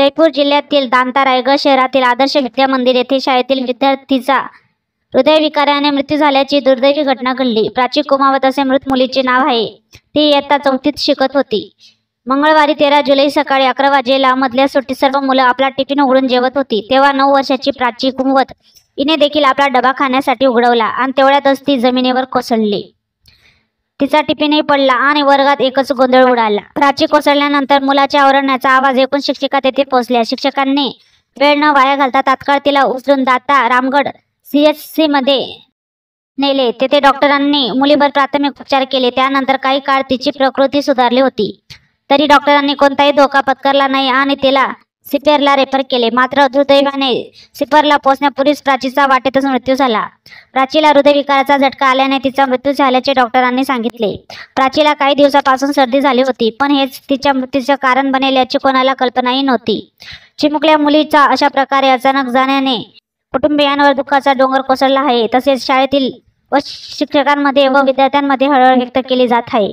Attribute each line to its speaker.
Speaker 1: जयपूर जिल्ह्यातील दांता रायगड शहरातील आदर्श विद्या मंदिर येथे शाळेतील विद्यार्थीचा हृदयविकाराने मृत्यू झाल्याची दुर्दैवी घटना घडली। प्राची कुमावत असे मृत मुलीचे नाव आहे। ती इयत्ता 4थीत शिकत होती। मंगळवारी 13 जुलै सकाळी 11 वाजेला मधल्या सुट्टीत सर्व मुलं आपला टिफिन उघडून जेवत होती, तेव्हा 9 वर्षाची प्राची कुमावत हिने देखील आपला डबा खाण्यासाठी उघडवला आणि तेवढ्यातच ती जमिनीवर कोसळली। तिचा टिफिनही पडला आणि वर्गात एकच गोंधळ उडाला। प्राची कोसळल्यानंतर मुलाच्या ओरडण्याचा आवाज ऐकून शिक्षिका तेथे पोहोचल्या। शिक्षकांनी वेळ न वाया घालता तात्काळ तिला उचलून दाता रामगड CHC मध्ये नेले। तेथे डॉक्टरांनी मुलीवर प्राथमिक उपचार केले। त्यानंतर काही काळ तिची प्रकृती सुधारली होती, तरी डॉक्टरांनी कोणताही धोका पत्करला नाही आणि तिला सिपेरला रेफर केले। मात्र दुर्दैवाने सिपेरला पोहोचण्यापूर्वीच प्राचीचा वाटेतच मृत्यू झाला। प्राचीला हृदयविकाराचा झटका आल्याने तिचा मृत्यू झाल्याचे डॉक्टरांनी सांगितले। प्राचीला काही दिवसापासून सर्दी झाली होती, पण हेच तिच्या मृत्यूचे कारण बनेल याची कोणाला कल्पनाही नव्हती। चिमुकल्या मुलीचा अशा प्रकारे अचानक जाण्याने कुटुंबियांवर दुःखाचा डोंगर कोसळला आहे। तसेच शाळेतील व शिक्षकांमध्ये व विद्यार्थ्यांमध्ये हळहळ व्यक्त केली जात आहे।